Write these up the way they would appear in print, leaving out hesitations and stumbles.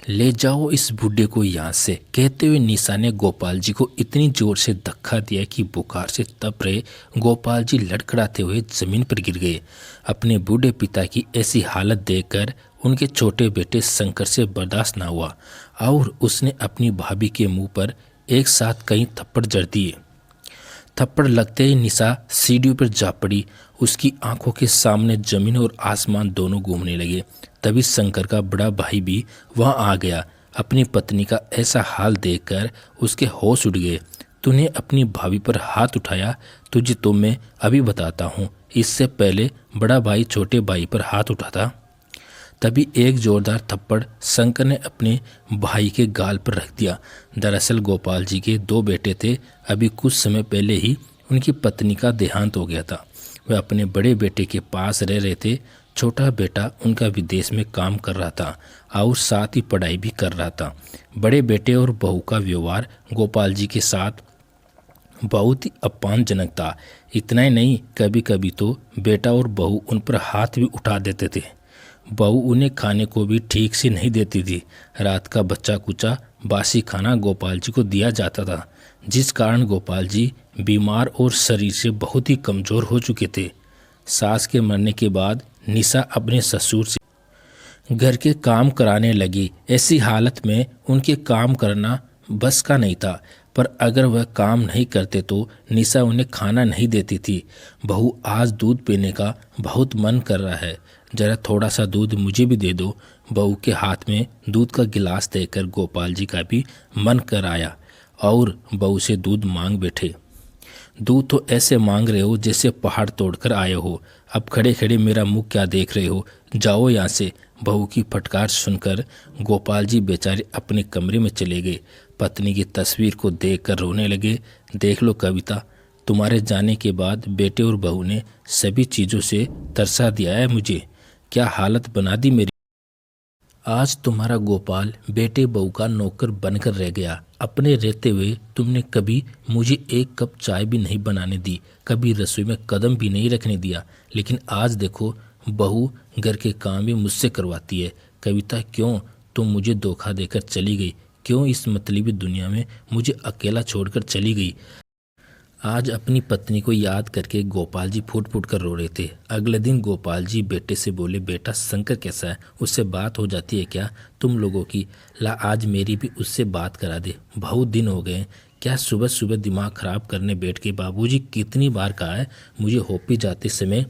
ले जाओ इस बूढ़े को यहाँ से, कहते हुए निशा ने गोपाल जी को इतनी जोर से धक्का दिया कि बुखार से तप रहे गोपाल जी लड़खड़ाते हुए जमीन पर गिर गए। अपने बूढ़े पिता की ऐसी हालत देखकर उनके छोटे बेटे शंकर से बर्दाश्त ना हुआ और उसने अपनी भाभी के मुंह पर एक साथ कई थप्पड़ जड़ दिए। थप्पड़ लगते ही निशा सीढ़ियों पर जा पड़ी। उसकी आंखों के सामने जमीन और आसमान दोनों घूमने लगे। तभी शंकर का बड़ा भाई भी वहां आ गया। अपनी पत्नी का ऐसा हाल देखकर उसके होश उड़ गए। तूने अपनी भाभी पर हाथ उठाया, तुझे तो मैं अभी बताता हूँ। इससे पहले बड़ा भाई छोटे भाई पर हाथ उठाता। तभी एक जोरदार थप्पड़ शंकर ने अपने भाई के गाल पर रख दिया। दरअसल गोपाल जी के दो बेटे थे। अभी कुछ समय पहले ही उनकी पत्नी का देहांत हो गया था। वे अपने बड़े बेटे के पास रह रहे थे। छोटा बेटा उनका विदेश में काम कर रहा था और साथ ही पढ़ाई भी कर रहा था। बड़े बेटे और बहू का व्यवहार गोपाल जी के साथ बहुत ही अपमानजनक था। इतना ही नहीं, कभी कभी तो बेटा और बहू उन पर हाथ भी उठा देते थे। बहू उन्हें खाने को भी ठीक से नहीं देती थी। रात का बच्चा कुचा बासी खाना गोपाल जी को दिया जाता था, जिस कारण गोपाल जी बीमार और शरीर से बहुत ही कमज़ोर हो चुके थे। सास के मरने के बाद निशा अपने ससुर से घर के काम कराने लगी। ऐसी हालत में उनके काम करना बस का नहीं था, पर अगर वह काम नहीं करते तो निशा उन्हें खाना नहीं देती थी। बहू, आज दूध पीने का बहुत मन कर रहा है, जरा थोड़ा सा दूध मुझे भी दे दो। बहू के हाथ में दूध का गिलास देकर गोपाल जी का भी मन कर आया और बहू से दूध मांग बैठे। दूध तो ऐसे मांग रहे हो जैसे पहाड़ तोड़कर आए हो। अब खड़े खड़े मेरा मुंह क्या देख रहे हो, जाओ यहाँ से। बहू की फटकार सुनकर गोपाल जी बेचारे अपने कमरे में चले गए। पत्नी की तस्वीर को देखकर रोने लगे। देख लो कविता, तुम्हारे जाने के बाद बेटे और बहू ने सभी चीज़ों से तरसा दिया है मुझे। क्या हालत बना दी मेरी। आज तुम्हारा गोपाल बेटे बहू का नौकर बनकर रह गया। अपने रहते हुए तुमने कभी मुझे एक कप चाय भी नहीं बनाने दी, कभी रसोई में कदम भी नहीं रखने दिया। लेकिन आज देखो, बहू घर के काम भी मुझसे करवाती है। कविता, क्यों तुम मुझे धोखा देकर चली गई? क्यों इस मतलबी दुनिया में मुझे अकेला छोड़कर चली गई? आज अपनी पत्नी को याद करके गोपाल जी फूट फूट कर रो रहे थे। अगले दिन गोपाल जी बेटे से बोले, बेटा शंकर कैसा है, उससे बात हो जाती है क्या तुम लोगों की? ला आज मेरी भी उससे बात करा दे, बहुत दिन हो गए। क्या सुबह सुबह दिमाग खराब करने बैठ के? बाबूजी कितनी बार कहा है मुझे हॉपी जाते समय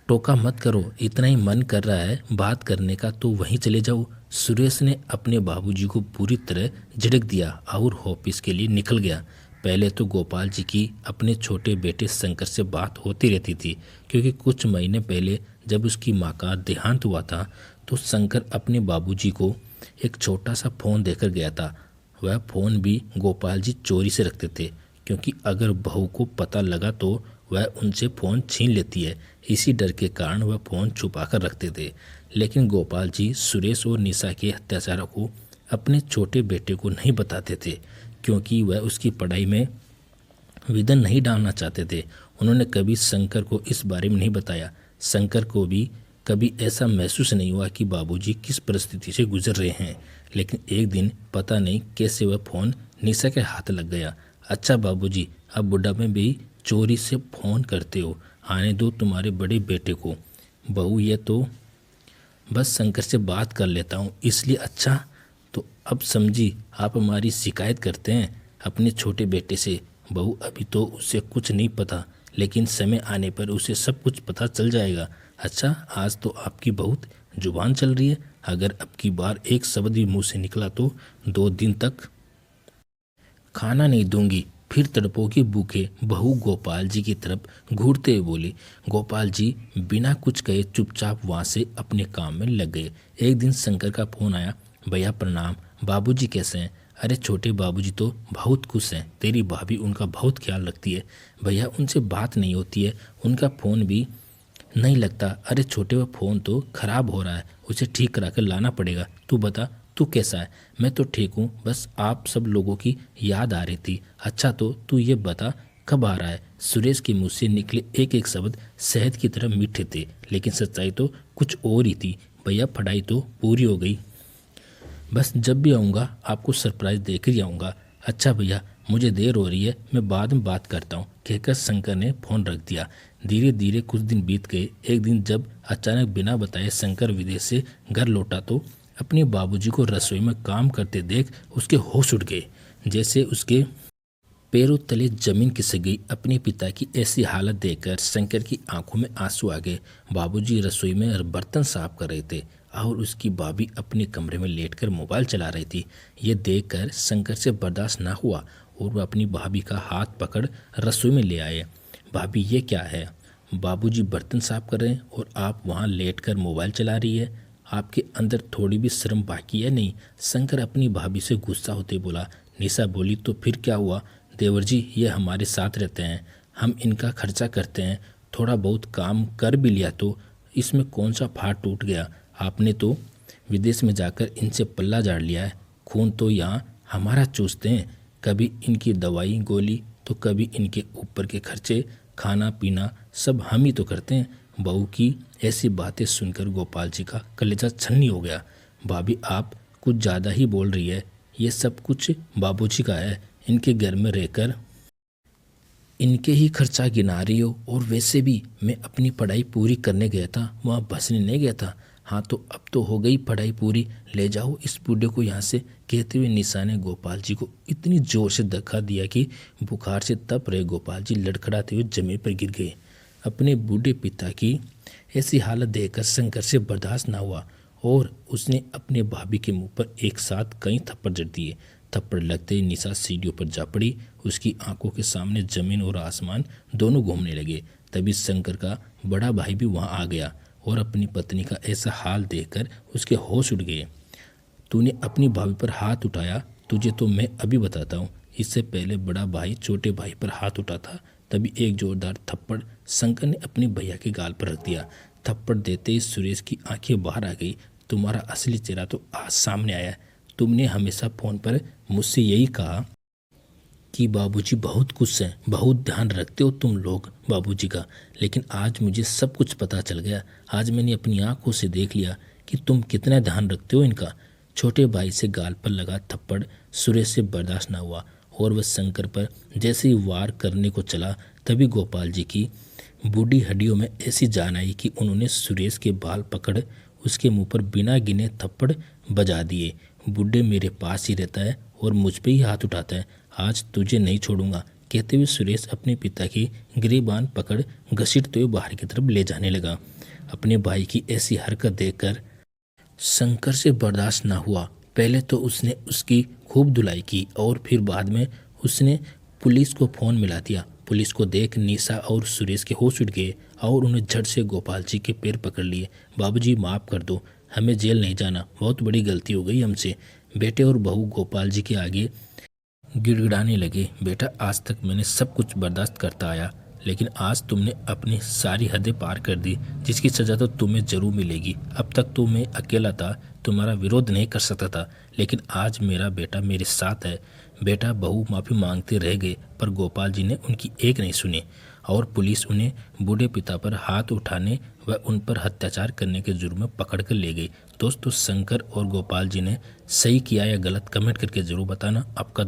टोका मत करो। इतना ही मन कर रहा है बात करने का तो वहीं चले जाओ। सुरेश ने अपने बाबूजी को पूरी तरह झिड़क दिया और ऑफिस के लिए निकल गया। पहले तो गोपाल जी की अपने छोटे बेटे शंकर से बात होती रहती थी, क्योंकि कुछ महीने पहले जब उसकी माँ का देहांत हुआ था तो शंकर अपने बाबूजी को एक छोटा सा फ़ोन देकर गया था। वह फ़ोन भी गोपाल जी चोरी से रखते थे, क्योंकि अगर बहू को पता लगा तो वह उनसे फ़ोन छीन लेती है। इसी डर के कारण वह फ़ोन छुपा कर रखते थे। लेकिन गोपाल जी सुरेश और निशा के अत्याचारों को अपने छोटे बेटे को नहीं बताते थे, क्योंकि वह उसकी पढ़ाई में विघ्न नहीं डालना चाहते थे। उन्होंने कभी शंकर को इस बारे में नहीं बताया। शंकर को भी कभी ऐसा महसूस नहीं हुआ कि बाबूजी किस परिस्थिति से गुजर रहे हैं। लेकिन एक दिन पता नहीं कैसे वह फ़ोन निशा के हाथ लग गया। अच्छा बाबूजी, अब बुढ़ापे में भी चोरी से फ़ोन करते हो, आने दो तुम्हारे बड़े बेटे को। बहू, ये तो बस शंकर से बात कर लेता हूँ इसलिए। अच्छा, तो अब समझी आप हमारी शिकायत करते हैं अपने छोटे बेटे से। बहू, अभी तो उसे कुछ नहीं पता, लेकिन समय आने पर उसे सब कुछ पता चल जाएगा। अच्छा, आज तो आपकी बहुत जुबान चल रही है। अगर अब की बार एक शब्द भी मुंह से निकला तो 2 दिन तक खाना नहीं दूंगी, फिर तड़पोगी भूखे। बहू गोपाल जी की तरफ घूरते हुए बोली। गोपाल जी बिना कुछ कहे चुपचाप वहाँ से अपने काम में लग गए। एक दिन शंकर का फ़ोन आया। भैया प्रणाम, बाबूजी कैसे हैं? अरे छोटे बाबूजी तो बहुत खुश हैं, तेरी भाभी उनका बहुत ख्याल रखती है। भैया उनसे बात नहीं होती है, उनका फ़ोन भी नहीं लगता। अरे छोटे, वह फ़ोन तो ख़राब हो रहा है, उसे ठीक करा कर लाना पड़ेगा। तू बता तू कैसा है? मैं तो ठीक हूँ, बस आप सब लोगों की याद आ रही थी। अच्छा, तो तू ये बता कब आ रहा है? सुरेश के मुँह से निकले एक एक शब्द शहद की तरह मीठे थे, लेकिन सच्चाई तो कुछ और ही थी। भैया पढ़ाई तो पूरी हो गई, बस जब भी आऊँगा आपको सरप्राइज़ देकर ही आऊँगा। अच्छा भैया, मुझे देर हो रही है, मैं बाद में बात करता हूँ, कहकर शंकर ने फ़ोन रख दिया। धीरे धीरे कुछ दिन बीत गए। एक दिन जब अचानक बिना बताए शंकर विदेश से घर लौटा तो अपने बाबूजी को रसोई में काम करते देख उसके होश उड़ गए। जैसे उसके पैरों तले जमीन खिसक गई। अपने पिता की ऐसी हालत देखकर शंकर की आंखों में आंसू आ गए। बाबूजी रसोई में बर्तन साफ कर रहे थे और उसकी भाभी अपने कमरे में लेटकर मोबाइल चला रही थी। ये देखकर शंकर से बर्दाश्त ना हुआ और वह अपनी भाभी का हाथ पकड़ रसोई में ले आए। भाभी, ये क्या है? बाबूजी बर्तन साफ कर रहे हैं और आप वहाँ लेटकर मोबाइल चला रही है। आपके अंदर थोड़ी भी शर्म बाकी है नहीं? शंकर अपनी भाभी से गुस्सा होते बोला। निशा बोली, तो फिर क्या हुआ देवर जी, ये हमारे साथ रहते हैं, हम इनका खर्चा करते हैं, थोड़ा बहुत काम कर भी लिया तो इसमें कौन सा फाड़ टूट गया? आपने तो विदेश में जाकर इनसे पल्ला झाड़ लिया है। खून तो यहाँ हमारा चूसते हैं, कभी इनकी दवाई गोली तो कभी इनके ऊपर के खर्चे, खाना पीना सब हम ही तो करते हैं। बहू की ऐसी बातें सुनकर गोपाल जी का कलेजा छन्नी हो गया। भाभी, आप कुछ ज़्यादा ही बोल रही है, ये सब कुछ बाबूजी का है। इनके घर में रहकर इनके ही खर्चा गिना रही हो। और वैसे भी मैं अपनी पढ़ाई पूरी करने गया था, वहाँ बसने नहीं गया था। हाँ तो अब तो हो गई पढ़ाई पूरी, ले जाओ इस बूढ़े को यहाँ से, कहते हुए निशा ने गोपाल जी को इतनी जोर से धक्का दिया कि बुखार से तप रहे गोपाल जी लड़खड़ाते हुए जमीन पर गिर गए। अपने बूढ़े पिता की ऐसी हालत देखकर शंकर से बर्दाश्त ना हुआ और उसने अपने भाभी के मुंह पर एक साथ कई थप्पड़ जड़ दिए। थप्पड़ लगते ही निशा सीढ़ियों पर जा पड़ी। उसकी आंखों के सामने जमीन और आसमान दोनों घूमने लगे। तभी शंकर का बड़ा भाई भी वहां आ गया और अपनी पत्नी का ऐसा हाल देखकर उसके होश उड़ गए। तूने अपनी भाभी पर हाथ उठाया, तुझे तो मैं अभी बताता हूँ। इससे पहले बड़ा भाई छोटे भाई पर हाथ उठा था। तभी एक जोरदार थप्पड़ शंकर ने अपने भैया के गाल पर रख दिया। थप्पड़ देते ही सुरेश की आंखें बाहर आ गई। तुम्हारा असली चेहरा तो आज सामने आया। तुमने हमेशा फ़ोन पर मुझसे यही कहा कि बाबूजी बहुत खुश हैं, बहुत ध्यान रखते हो तुम लोग बाबूजी का, लेकिन आज मुझे सब कुछ पता चल गया। आज मैंने अपनी आंखों से देख लिया कि तुम कितना ध्यान रखते हो इनका। छोटे भाई से गाल पर लगा थप्पड़ सुरेश से बर्दाश्त न हुआ और वह शंकर पर जैसे ही वार करने को चला, तभी गोपाल जी की बूढ़ी हड्डियों में ऐसी जान आई कि उन्होंने सुरेश के बाल पकड़ उसके मुंह पर बिना गिने थप्पड़ बजा दिए। बूढ़े मेरे पास ही रहता है और मुझ पे ही हाथ उठाता है, आज तुझे नहीं छोड़ूंगा, कहते हुए सुरेश अपने पिता की गिरीबान पकड़ घसीटते हुए बाहर की तरफ ले जाने लगा। अपने भाई की ऐसी हरकत देखकर शंकर से बर्दाश्त ना हुआ। पहले तो उसने उसकी खूब धुलाई की और फिर बाद में उसने पुलिस को फ़ोन मिला दिया। पुलिस को देख निशा और सुरेश के होश उड़ गए और उन्हें झट से गोपाल जी के पैर पकड़ लिए। बाबूजी, माफ़ कर दो, हमें जेल नहीं जाना, बहुत बड़ी गलती हो गई हमसे। बेटे और बहू गोपाल जी के आगे गिड़गिड़ाने लगे। बेटा, आज तक मैंने सब कुछ बर्दाश्त करता आया, लेकिन आज तुमने अपनी सारी हदें पार कर दी, जिसकी सज़ा तो तुम्हें ज़रूर मिलेगी। अब तक तो मैं अकेला था, तुम्हारा विरोध नहीं कर सकता था, लेकिन आज मेरा बेटा मेरे साथ है। बेटा, बहू माफ़ी मांगते रह गए पर गोपाल जी ने उनकी एक नहीं सुनी और पुलिस उन्हें बूढ़े पिता पर हाथ उठाने व उन पर अत्याचार करने के जुर्म में पकड़ कर ले गई। दोस्तों, शंकर और गोपाल जी ने सही किया या गलत कमेंट करके ज़रूर बताना। आपका